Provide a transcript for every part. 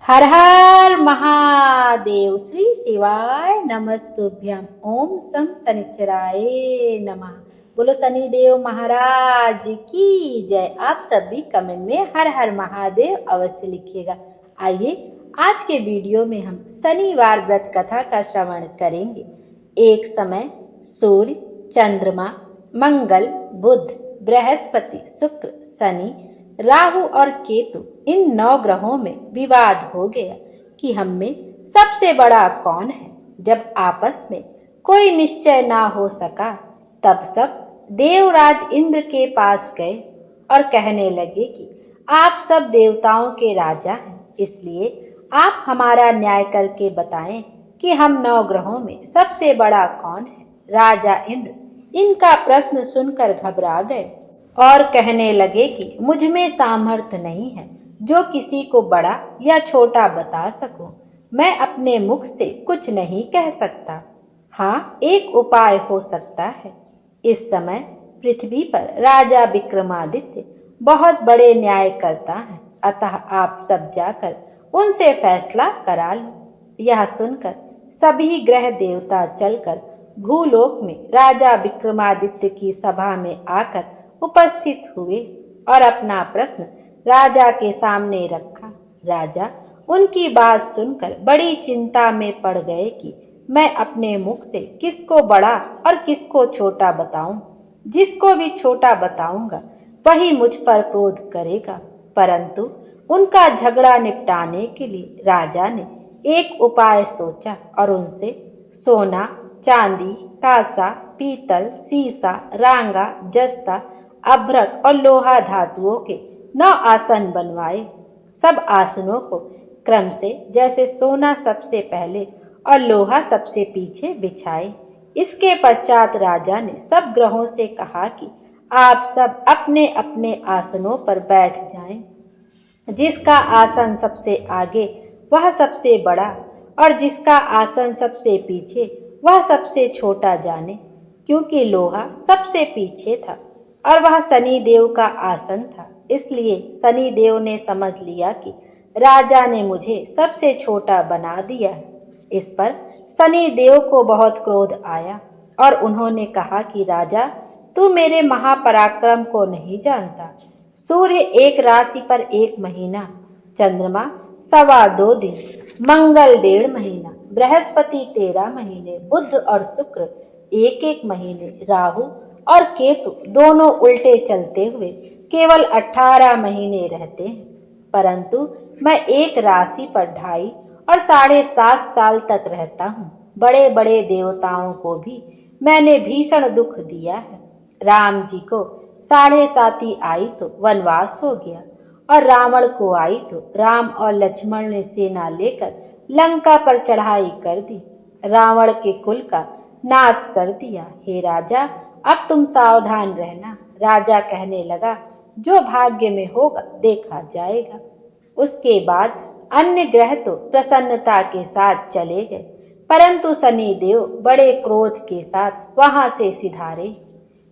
हर हर महादेव। श्री शिवाय नमस्तुभ्यम। ओम सम शनिचराय नमः। बोलो शनिदेव महाराज की जय। आप सभी कमेंट में हर हर महादेव अवश्य लिखिएगा। आइए आज के वीडियो में हम शनिवार व्रत कथा का श्रवण करेंगे। एक समय सूर्य, चंद्रमा, मंगल, बुध, बृहस्पति, शुक्र, शनि, राहु और केतु इन 9 ग्रहों में विवाद हो गया कि हम में सबसे बड़ा कौन है। जब आपस में कोई निश्चय ना हो सका तब सब देवराज इंद्र के पास गए और कहने लगे कि आप सब देवताओं के राजा हैं, इसलिए आप हमारा न्याय करके बताएं कि हम 9 ग्रहों में सबसे बड़ा कौन है। राजा इंद्र इनका प्रश्न सुनकर घबरा गए और कहने लगे कि मुझ में सामर्थ्य नहीं है जो किसी को बड़ा या छोटा बता सकूं। मैं अपने मुख से कुछ नहीं कह सकता। हाँ, एक उपाय हो सकता है। इस समय पृथ्वी पर राजा विक्रमादित्य बहुत बड़े न्याय करता है, अतः आप सब जाकर उनसे फैसला करा लो। यह सुनकर सभी ग्रह देवता चलकर भूलोक में राजा विक्रमादित्य की सभा में आकर उपस्थित हुए और अपना प्रश्न राजा के सामने रखा। राजा उनकी बात सुनकर बड़ी चिंता में पड़ गए कि मैं अपने मुख से किसको बड़ा और किसको छोटा बताऊं। जिसको भी छोटा बताऊंगा वही मुझ पर क्रोध करेगा। परंतु उनका झगड़ा निपटाने के लिए राजा ने एक उपाय सोचा और उनसे सोना, चांदी, कांसा, पीतल, सीसा, रांगा, जस्ता, अभ्रक और लोहा धातुओं के 9 आसन बनवाए। सब आसनों को क्रम से जैसे सोना सबसे पहले और लोहा सबसे पीछे बिछाए। इसके पश्चात राजा ने सब ग्रहों से कहा कि आप सब अपने अपने आसनों पर बैठ जाएं। जिसका आसन सबसे आगे वह सबसे बड़ा और जिसका आसन सबसे पीछे वह सबसे छोटा जाने। क्योंकि लोहा सबसे पीछे था और वह शनि देव का आसन था, इसलिए शनि देव ने समझ लिया कि राजा ने मुझे सबसे छोटा बना दिया है। इस पर शनि देव को बहुत क्रोध आया और उन्होंने कहा कि राजा, तू मेरे महापराक्रम को नहीं जानता। सूर्य एक राशि पर 1 महीना, चंद्रमा 2.25 दिन, मंगल 1.5 महीना, बृहस्पति 13 महीने, बुध और शुक्र 1 महीने, राहु और केतु दोनों उल्टे चलते हुए केवल 18 महीने रहते हैं। परंतु मैं एक राशि पर 2.5 और 7.5 साल तक रहता हूँ। बड़े बड़े देवताओं को भी मैंने भीषण दुख दिया है। राम जी को 7.5 आई तो वनवास हो गया और रावण को आई तो राम और लक्ष्मण ने सेना लेकर लंका पर चढ़ाई कर दी, रावण के कुल का नाश कर दिया। हे राजा, अब तुम सावधान रहना। राजा कहने लगा, जो भाग्य में होगा देखा जाएगा। उसके बाद अन्य ग्रह तो प्रसन्नता के साथ चले गए, परंतु शनिदेव बड़े क्रोध के साथ वहां से सिधारे।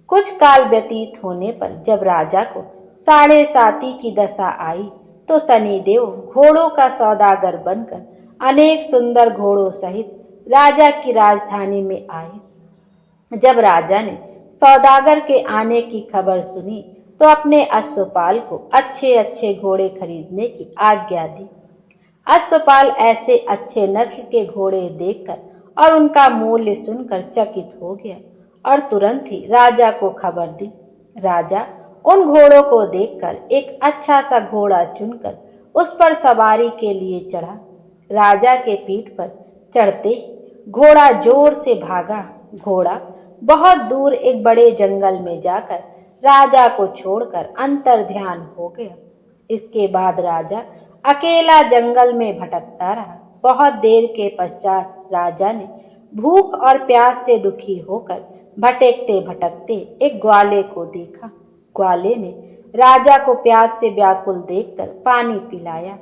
कुछ काल व्यतीत होने पर जब राजा को 7.5 की दशा आई तो शनिदेव घोड़ों का सौदागर बनकर अनेक सुंदर घोड़ों सहित राजा की राजधानी में आए। जब राजा ने सौदागर के आने की खबर सुनी तो अपने अश्वपाल को अच्छे अच्छे घोड़े खरीदने की आज्ञा दी। अश्वपाल ऐसे अच्छे नस्ल के घोड़े देखकर और उनका मूल्य सुनकर चकित हो गया और तुरंत ही राजा को खबर दी। राजा उन घोड़ों को देखकर एक अच्छा सा घोड़ा चुनकर उस पर सवारी के लिए चढ़ा। राजा के पीठ पर चढ़ते ही घोड़ा जोर से भागा। घोड़ा बहुत दूर एक बड़े जंगल में जाकर राजा को छोड़कर अंतर्ध्यान हो गया। इसके बाद राजा अकेला जंगल में भटकता रहा। बहुत देर के पश्चात राजा ने भूख और प्यास से दुखी होकर भटकते भटकते एक ग्वाले को देखा। ग्वाले ने राजा को प्यास से व्याकुल देखकर पानी पिलाया।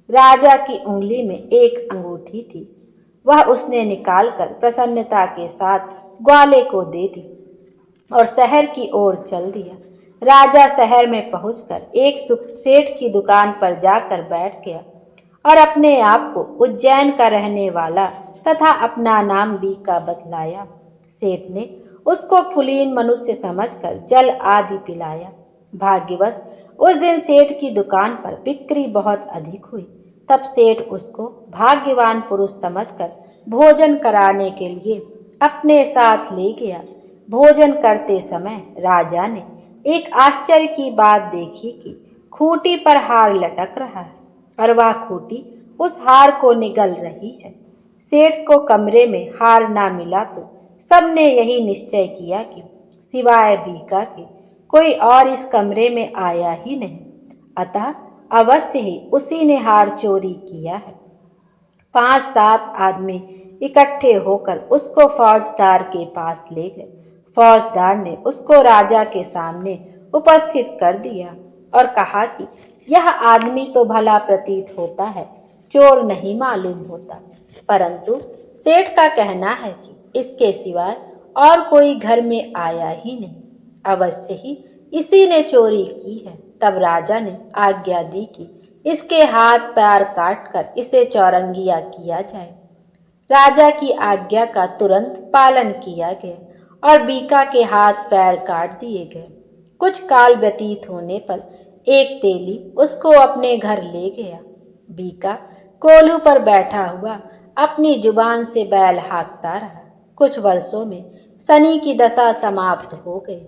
राजा की उंगली में एक अंगूठी थी, वह उसने निकालकर प्रसन्नता के साथ ग्वाले को दे दी और शहर की ओर चल दिया। राजा शहर में पहुंचकर एक सेठ की दुकान पर जाकर बैठ गया और अपने आप को उज्जैन का रहने वाला तथा अपना नाम बीका बतलाया। सेठ ने उसको कुलीन मनुष्य समझकर जल आदि पिलाया। भाग्यवश उस दिन सेठ की दुकान पर बिक्री बहुत अधिक हुई। तब सेठ उसको भाग्यवान पुरुष समझकर भोजन कराने के लिए अपने साथ ले गया। भोजन करते समय राजा ने एक आश्चर्य की बात देखी कि खूंटी पर हार लटक रहा है और वह खूंटी उस हार को निगल रही है। सेठ को कमरे में हार ना मिला तो सबने यही निश्चय किया कि सिवाय बीका के कोई और इस कमरे में आया ही नहीं, अतः अवश्य ही उसी ने हार चोरी किया है। 5-7 आदमी इकट्ठे होकर उसको फौजदार के पास ले गए। फौजदार ने उसको राजा के सामने उपस्थित कर दिया और कहा कि यह आदमी तो भला प्रतीत होता है, चोर नहीं मालूम होता, परंतु सेठ का कहना है कि इसके सिवाय और कोई घर में आया ही नहीं, अवश्य ही इसी ने चोरी की है। तब राजा ने आज्ञा दी कि इसके हाथ पैर काटकर इसे चौरंगिया किया जाए। राजा की आज्ञा का तुरंत पालन किया गया और बीका के हाथ पैर काट दिए गए। कुछ काल व्यतीत होने पर एक तेली उसको अपने घर ले गया। बीका कोल्हू पर बैठा हुआ अपनी जुबान से बैल हाँकता रहा। कुछ वर्षों में शनि की दशा समाप्त हो गई।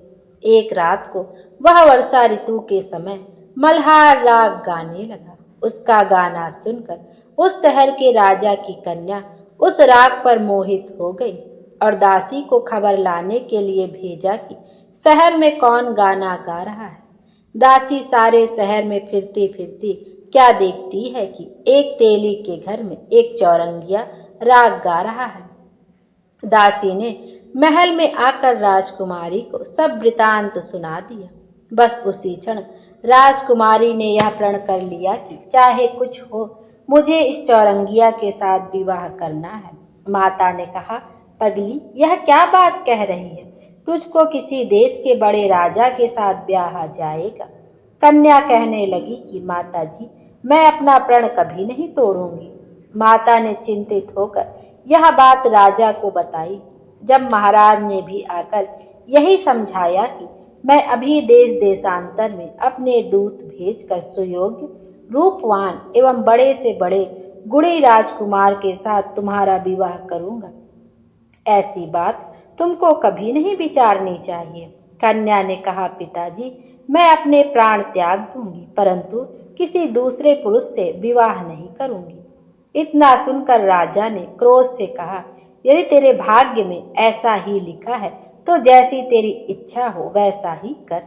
एक रात को वह वर्षा ऋतु के समय मल्हार राग गाने लगा। उसका गाना सुनकर उस शहर के राजा की कन्या उस राग पर मोहित हो गई और दासी को खबर लाने के लिए भेजा कि शहर में कौन गाना गा रहा है। दासी सारे शहर में फिरती फिरती क्या देखती है कि एक तेली के घर में एक चौरंगिया राग गा रहा है। दासी ने महल में आकर राजकुमारी को सब वृतांत सुना दिया। बस उसी क्षण राजकुमारी ने यह प्रण कर लिया कि चाहे कुछ हो, मुझे इस चौरंगिया के साथ विवाह करना है। माता ने कहा, पगली, यह क्या बात कह रही है? तुझको किसी देश के बड़े राजा के साथ ब्याह जाएगा। कन्या कहने लगी कि माता जी, मैं अपना प्रण कभी नहीं तोड़ूंगी। माता ने चिंतित होकर यह बात राजा को बताई। जब महाराज ने भी आकर यही समझाया कि मैं अभी देश देशांतर में अपने दूत भेजकर सुयोग्य, रूपवान एवं बड़े से बड़े गुणी राजकुमार के साथ तुम्हारा विवाह करूंगा, ऐसी बात तुमको कभी नहीं विचारनी चाहिए। कन्या ने कहा, पिताजी, मैं अपने प्राण त्याग दूंगी, परंतु किसी दूसरे पुरुष से विवाह नहीं करूंगी। इतना सुनकर राजा ने क्रोध से कहा, यदि तेरे भाग्य में ऐसा ही लिखा है तो जैसी तेरी इच्छा हो वैसा ही कर।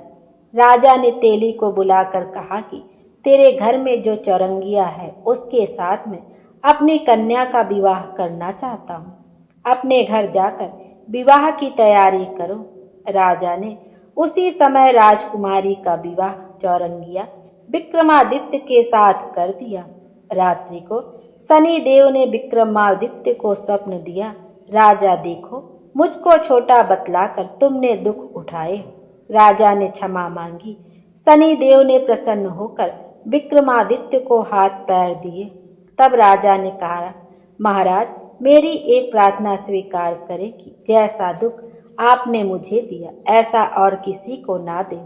राजा ने तेली को बुलाकर कहा कि तेरे घर में जो चौरंगिया है उसके साथ में अपनी कन्या का विवाह करना चाहता हूँ। अपने घर जाकर विवाह की तैयारी करो। राजा ने उसी समय राजकुमारी का विवाह चौरंगिया विक्रमादित्य के साथ कर दिया। रात्रि को शनि देव ने विक्रमादित्य को स्वप्न दिया, राजा देखो, मुझको छोटा बतलाकर तुमने दुख उठाए। राजा ने क्षमा मांगी। शनि देव ने प्रसन्न होकर विक्रमादित्य को हाथ पैर दिए। तब राजा ने कहा, महाराज, मेरी एक प्रार्थना स्वीकार करें कि जैसा दुख आपने मुझे दिया ऐसा और किसी को ना दे।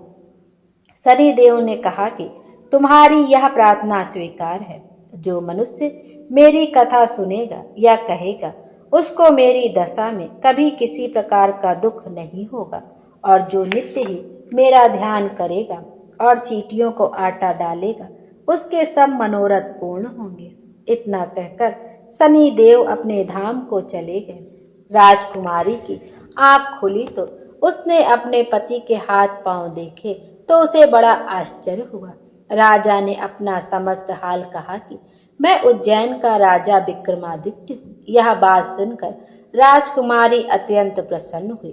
शनि देव ने कहा कि तुम्हारी यह प्रार्थना स्वीकार है। जो मनुष्य मेरी कथा सुनेगा या कहेगा उसको मेरी दशा में कभी किसी प्रकार का दुख नहीं होगा, और जो नित्य ही मेरा ध्यान करेगा और चींटियों को आटा डालेगा उसके सब मनोरथ पूर्ण होंगे। इतना कहकर शनि देव अपने धाम को चले गए। राजकुमारी की आंख खुली तो उसने अपने पति के हाथ पांव देखे तो उसे बड़ा आश्चर्य हुआ। राजा ने अपना समस्त हाल कहा कि मैं उज्जैन का राजा विक्रमादित्य हूँ। यह बात सुनकर राजकुमारी अत्यंत प्रसन्न हुई।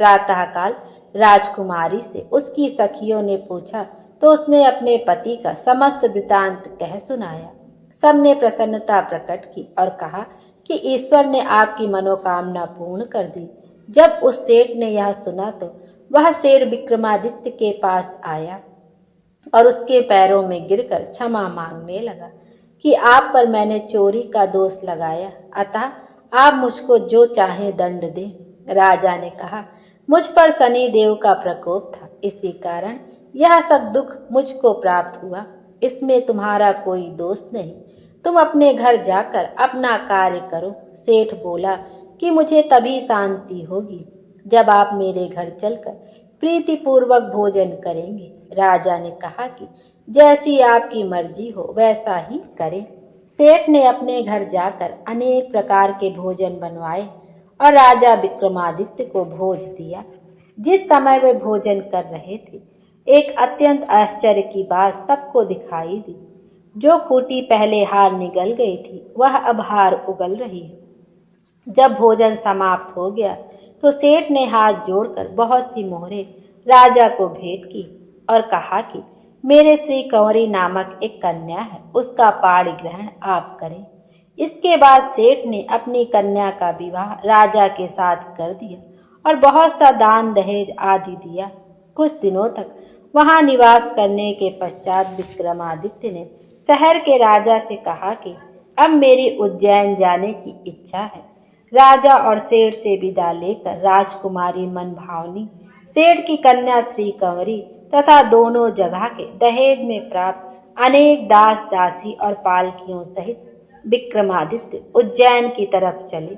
प्रातःकाल राजकुमारी से उसकी सखियों ने पूछा तो उसने अपने पति का समस्त वृतांत कह सुनाया। सबने प्रसन्नता प्रकट की और कहा कि ईश्वर ने आपकी मनोकामना पूर्ण कर दी। जब उस सेठ ने यह सुना तो वह सेठ विक्रमादित्य के पास आया और उसके पैरों में गिरकर क्षमा मांगने लगा। कि आप पर मैंने चोरी का दोष लगाया, अतः आप मुझको जो चाहे दंड दें। राजा ने कहा, मुझ पर शनिदेव का प्रकोप था, इसी कारण यह सब दुख मुझको प्राप्त हुआ। इसमें तुम्हारा कोई दोष नहीं। तुम अपने घर जाकर अपना कार्य करो। सेठ बोला कि मुझे तभी शांति होगी जब आप मेरे घर चलकर प्रीतिपूर्वक भोजन करेंगे। राजा ने कहा कि जैसी आपकी मर्जी हो वैसा ही करें। सेठ ने अपने घर जाकर अनेक प्रकार के भोजन बनवाए और राजा विक्रमादित्य को भोज दिया। जिस समय वे भोजन कर रहे थे, एक अत्यंत आश्चर्य की बात सबको दिखाई दी। जो खूंटी पहले हार निगल गई थी, वह अब हार उगल रही है। जब भोजन समाप्त हो गया तो सेठ ने हाथ जोड़कर बहुत सी मोहरें राजा को भेंट की और कहा कि मेरे श्री कंवरी नामक एक कन्या है, उसका पाणी ग्रहण आप करें। इसके बाद सेठ ने अपनी कन्या का विवाह राजा के साथ कर दिया और बहुत सा दान दहेज आदि दिया। कुछ दिनों तक वहां निवास करने के पश्चात विक्रमादित्य ने शहर के राजा से कहा कि अब मेरी उज्जैन जाने की इच्छा है। राजा और सेठ से विदा लेकर राजकुमारी मनभावनी, सेठ की कन्या श्री कंवरी तथा दोनों जगह के दहेज में प्राप्त अनेक दास दासी और पालकियों सहित विक्रमादित्य उज्जैन की तरफ चले।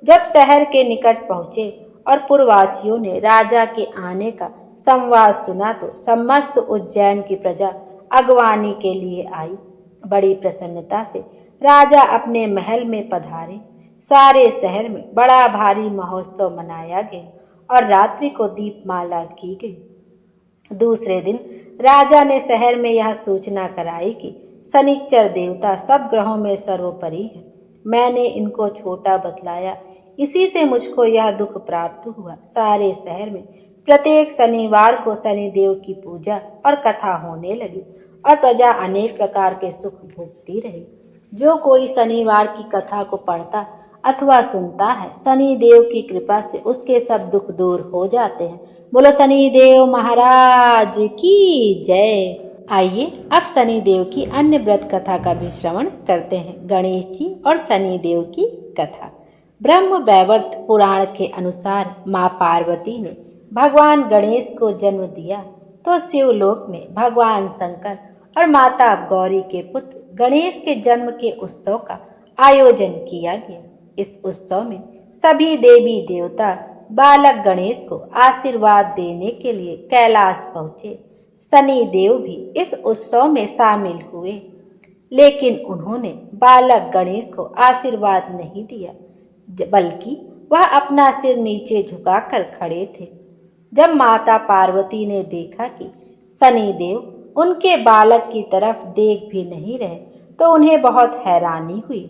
जब शहर के निकट पहुंचे और पुरवासियों ने राजा के आने का संवाद सुना तो समस्त उज्जैन की प्रजा अगवानी के लिए आई। बड़ी प्रसन्नता से राजा अपने महल में पधारे। सारे शहर में बड़ा भारी महोत्सव मनाया गया और रात्रि को दीपमाला की गई। दूसरे दिन राजा ने शहर में यह सूचना कराई कि शनिचर देवता सब ग्रहों में सर्वोपरि है। मैंने इनको छोटा बतलाया, इसी से मुझको यह दुख प्राप्त हुआ। सारे शहर में प्रत्येक शनिवार को शनिदेव की पूजा और कथा होने लगी और प्रजा अनेक प्रकार के सुख भोगती रही। जो कोई शनिवार की कथा को पढ़ता अथवा सुनता है, शनिदेव की कृपा से उसके सब दुख दूर हो जाते हैं। बोलो शनिदेव महाराज की जय। आइए अब शनिदेव की अन्य व्रत कथा का भी श्रवण करते हैं। गणेश जी और शनिदेव की कथा। ब्रह्म वैवर्त पुराण के अनुसार माँ पार्वती ने भगवान गणेश को जन्म दिया तो शिवलोक में भगवान शंकर और माता गौरी के पुत्र गणेश के जन्म के उत्सव का आयोजन किया गया। इस उत्सव में सभी देवी देवता बालक गणेश को आशीर्वाद देने के लिए कैलाश पहुँचे। शनि देव भी इस उत्सव में शामिल हुए, लेकिन उन्होंने बालक गणेश को आशीर्वाद नहीं दिया, बल्कि वह अपना सिर नीचे झुकाकर खड़े थे। जब माता पार्वती ने देखा कि शनिदेव उनके बालक की तरफ देख भी नहीं रहे तो उन्हें बहुत हैरानी हुई।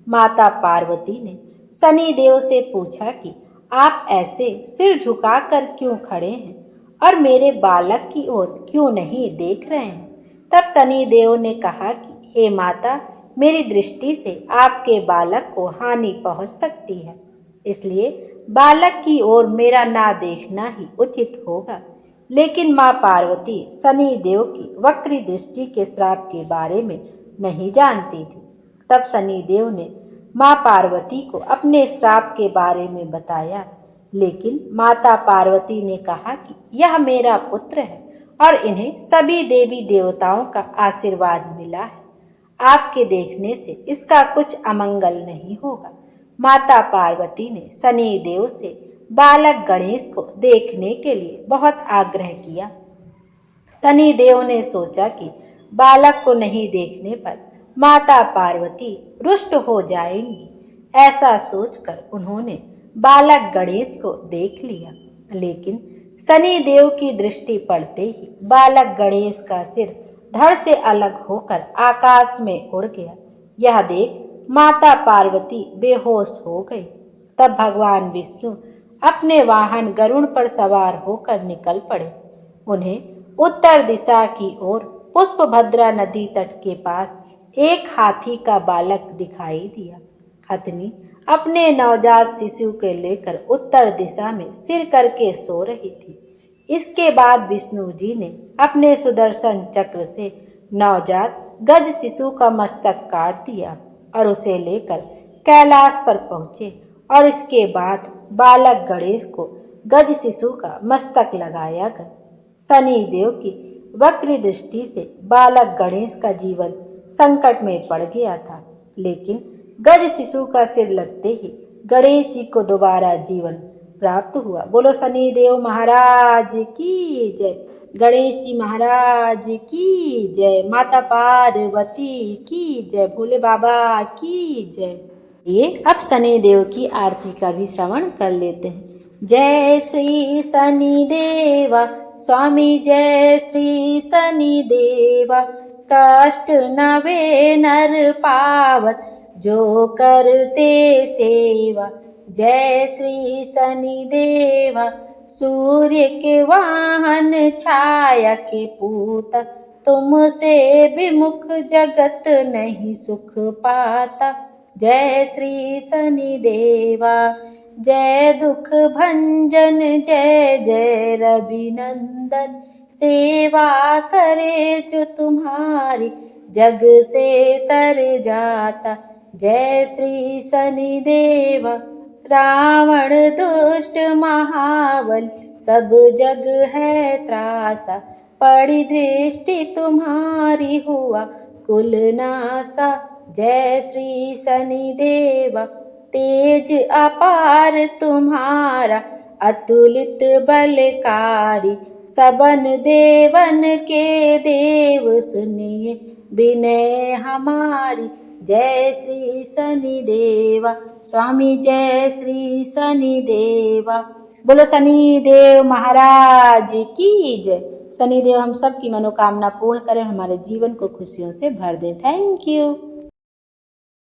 माता पार्वती ने शनिदेव से पूछा कि आप ऐसे सिर झुकाकर क्यों खड़े हैं और मेरे बालक की ओर क्यों नहीं देख रहे हैं? तब शनिदेव ने कहा कि हे माता, मेरी दृष्टि से आपके बालक को हानि पहुंच सकती है, इसलिए बालक की ओर मेरा ना देखना ही उचित होगा। लेकिन माँ पार्वती शनिदेव की वक्री दृष्टि के श्राप के बारे में नहीं जानती थी। तब शनिदेव ने माँ पार्वती को अपने श्राप के बारे में बताया, लेकिन माता पार्वती ने कहा कि यह मेरा पुत्र है और इन्हें सभी देवी देवताओं का आशीर्वाद मिला है। आपके देखने से इसका कुछ अमंगल नहीं होगा। माता पार्वती ने शनिदेव से बालक गणेश को देखने के लिए बहुत आग्रह किया। शनिदेव ने सोचा कि बालक को नहीं देखने पर माता पार्वती रुष्ट हो जाएंगी। ऐसा सोचकर उन्होंने बालक गणेश को देख लिया, लेकिन शनिदेव की दृष्टि पड़ते ही बालक गणेश का सिर धड़ से अलग होकर आकाश में उड़ गया। यह देख माता पार्वती बेहोश हो गई। तब भगवान विष्णु अपने वाहन गरुड़ पर सवार होकर निकल पड़े। उन्हें उत्तर दिशा की ओर पुष्पभद्रा नदी तट के पास एक हाथी का बालक दिखाई दिया। हथनी अपने नवजात शिशु के लेकर उत्तर दिशा में सिर करके सो रही थी। इसके बाद विष्णु जी ने अपने सुदर्शन चक्र से नवजात गज शिशु का मस्तक काट दिया और उसे लेकर कैलाश पर पहुँचे और इसके बाद बालक गणेश को गज शिशु का मस्तक लगाया गया। शनिदेव की वक्र दृष्टि से बालक गणेश का जीवन संकट में पड़ गया था, लेकिन गज शिशु का सिर लगते ही गणेश जी को दोबारा जीवन प्राप्त हुआ। बोलो शनिदेव महाराज की जय, गणेश जी महाराज की जय, माता पार्वती की जय, भोले बाबा की जय। ये अब शनिदेव की आरती का भी श्रवण कर लेते हैं। जय श्री शनिदेवा स्वामी, जय श्री शनिदेवा, कष्ट नवे नर पावत जो करते सेवा। जय श्री शनिदेवा, सूर्य के वाहन छाया के पूत, तुमसे विमुख जगत नहीं सुख पाता। जय श्री शनिदेवा, जय दुख भंजन, जय जय रविनंदन, सेवा करे जो तुम्हारी जग से तर जाता। जय श्री शनिदेवा, रावण दुष्ट महाबल सब जग है त्रासा, पड़ी दृष्टि तुम्हारी हुआ कुल नासा। जय श्री शनिदेवा, तेज अपार तुम्हारा अतुलित बलकारी, सबन देवन के देव सुनिए विनय हमारी। जय श्री शनिदेवा स्वामी, जय श्री शनिदेवा। बोलो शनिदेव महाराज की जय। शनिदेव हम सब की मनोकामना पूर्ण करें, हमारे जीवन को खुशियों से भर दे। Thank you.